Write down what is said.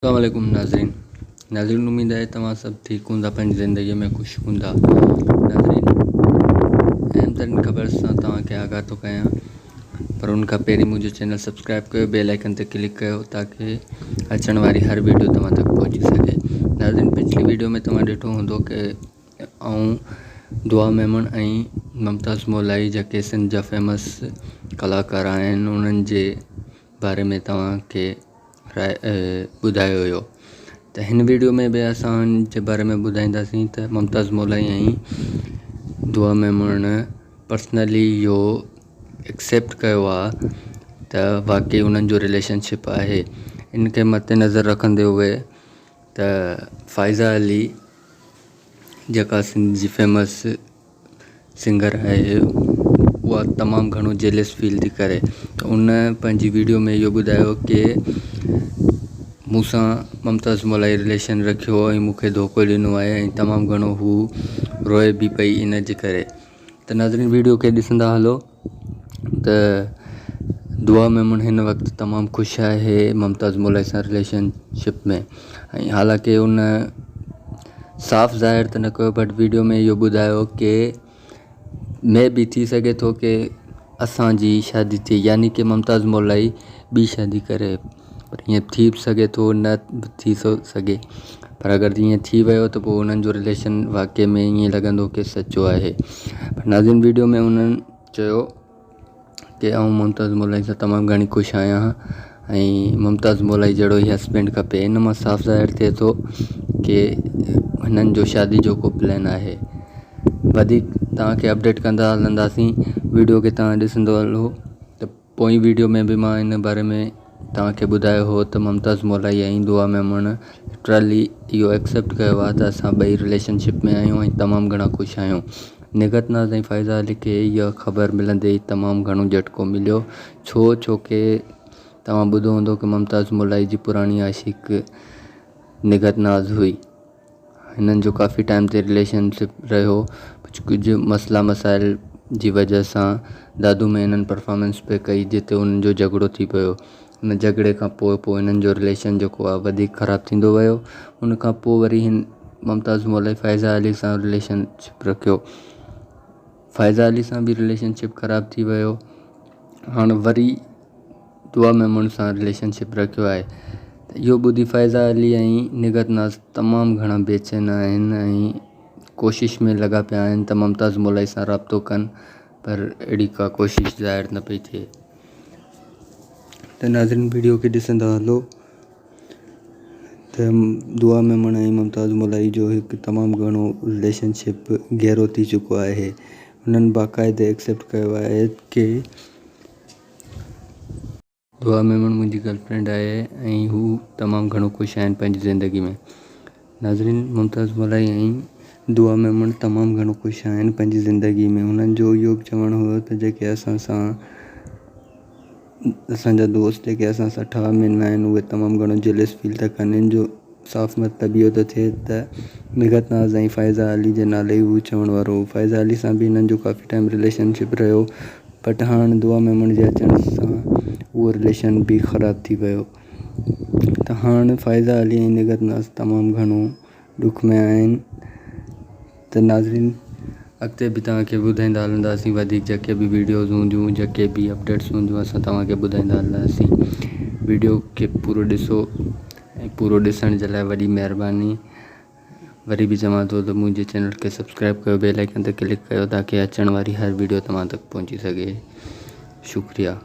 अस्सलाम वालेकुम नाज़रीन उम्मीद है तमाम सब ठीक हूंदा, पंहिंजी ज़िंदगी में ख़ुशि हूंदा। नाज़रीन अहम तरीन ख़बर सां तव्हांखे आगाह थो कयां, पर उन खां पहिरीं मुंहिंजो चैनल सब्सक्राइब कयो, बेल आइकन ते क्लिक कयो ताकि अचण वारी हर वीडियो तव्हां तक पहुची सघे। नाज़रीन पिछली वीडियो में तव्हां ॾिठो हूंदो कि दुआ मेमन ऐं मुमताज़ मौलाई जेके सिंध जा फेमस कलाकार आहिनि उन्हनि जे बारे में तव्हांखे ॿुधायो हुयो। त हिन वीडियो में बि असां जे बारे में ॿुधाईंदासीं त मुमताज़ मौलाई ऐं दुआ मेमन पर्सनली इहो एक्सेप्ट कयो आहे त वाकई उन्हनि जो रिलेशनशिप आहे। इनखे मद्दे नज़र रखंदे हुए त फ़ाइज़ा अली जेका सिंध जी फेमस सिंगर आहे उहा तमामु घणो जेलस फील थी करे, त उन पंहिंजी वीडियो में इहो ॿुधायो कि मूंसां मुमताज़ मौलाई रिलेशन रखियो ऐं मूंखे धोखो ॾिनो आहे ऐं तमामु घणो हू रोए बि पई इन जे करे। त नाज़रीन वीडियो खे ॾिसंदा हलो त दुआ मेमन हिन वक़्तु तमामु ख़ुशि आहे मुमताज़ मौलाई सां रिलेशनशिप में, ऐं हालांकि उन साफ़ ज़ाहिर त न कयो, बट वीडियो में इहो ॿुधायो कि मे बि थी सघे थो कि असांजी शादी थिए, यानी कि मुमताज़ मौलाई ॿी शादी करे, पर ईअं थी बि सघे थो न थी थो सघे। पर अगरि ईअं थी वियो त पोइ उन्हनि जो रिलेशन वाक़ई में ईअं लॻंदो कि सचो आहे। पर नाज़रीन वीडियो में उन्हनि चयो कि मुमताज़ मौलाई सां तमामु घणी ख़ुशि आहियां ऐं मुमताज़ मौलाई जहिड़ो ई हस्बैंड खपे। इन मां साफ़ ज़ाहिर थिए थो कि हिननि जो शादी जो को प्लान आहे। वधीक तव्हांखे अपडेट कंदा हलंदासीं, वीडियो खे तव्हां ॾिसंदो हलो। त पोइ वीडियो में बि मां इन बारे में तव्हांखे ॿुधायो हो त मुमताज़ मौलाई ऐं दुआ मेमन लिटरली इहो एक्सेप्ट कयो आहे त असां ॿई रिलेशनशिप में आहियूं ऐं तमामु घणा ख़ुशि आहियूं। निगत नाज़ ऐं फ़ाइज़ा अली खे इहा ख़बर मिलंदे ई तमामु घणो झटको मिलियो, छोकी तव्हां ॿुधो हूंदो कि मुमताज़ मौलाई जी पुराणी आशिक़ निगत नाज़ हुई। हिननि जो काफ़ी टाइम ते रिलेशनशिप रहियो, कुझु मसइला मसाइल जी वजह सां दादू में हिननि परफॉर्मेंस पे कई जिते उन्हनि जो झगड़ो थी पियो। उन झगड़े खां पोइ हिननि जो रिलेशन जेको आहे वधीक ख़राबु थींदो वियो। उन खां पोइ वरी हिन मुमताज़ मौलाई फ़ाइज़ा अली सां रिलेशनशिप रखियो, फ़ाइज़ा अली सां बि रिलेशनशिप ख़राबु थी वियो। हाणे वरी दुआ मेमन सां रिलेशनशिप रखियो आहे। त इहो ॿुधी फ़ाइज़ा अली ऐं निगत नाज़ तमामु घणा बेचैन आहिनि ऐं कोशिश में लॻा पिया आहिनि त मुमताज़ मौलाई सां राब्तो कनि, पर अहिड़ी का कोशिश ज़ाहिर न पई थिए। त नाज़रीन वीडियो खे ॾिसंदा हलो त दुआ मेमन ऐं मुमताज़ मौलाई जो हिकु तमामु घणो रिलेशनशिप गहरो थी चुको आहे। हुननि बाक़ाइदे एक्सेप्ट कयो आहे कि दुआ मेमन मुंहिंजी गर्लफ्रेंड आहे ऐं हू तमामु घणो ख़ुशि आहिनि पंहिंजी ज़िंदगी में। नाज़रीन मुमताज़ मौलाई ऐं दुआ मेमन तमामु घणो ख़ुशि आहिनि पंहिंजी ज़िंदगी में। हुननि जो इहो चवणु हुयो त जेके असांजा दोस्त जेके असां सां ठा मिलंदा आहिनि उहे तमामु घणो जेलस फील था कनि। हिन जो साफ़ मतिलबु इहो थो थिए त निगत नाज़ ऐं फ़ाइज़ा अली जे नाले हू चवण वारो हो। फ़ाइज़ा अली सां बि हिननि जो काफ़ी टाइम रिलेशनशिप रहियो, बट हाणे दुआ मेमन जे अचण सां उहो रिलेशन बि ख़राबु थी वियो। त हाणे फ़ाइज़ा अली ऐं निगत नाज़ तमामु घणो ॾुख में आहिनि। त नाज़रीन अॻिते बि तव्हांखे ॿुधाईंदा हलंदासीं, वधीक जेके बि वीडियोज़ हूंदियूं, जेके बि अपडेट्स हूंदियूं असां तव्हांखे ॿुधाईंदा हलंदासीं। वीडियो खे पूरो ॾिसो ऐं पूरो ॾिसण जे लाइ वॾी महिरबानी। वरी बि चवां थो त मुंहिंजे चैनल खे सब्सक्राइब कयो, बेल आइकन ते क्लिक कयो ताकि अचण वारी हर वीडियो तव्हां तक पहुची सघे। शुक्रिया।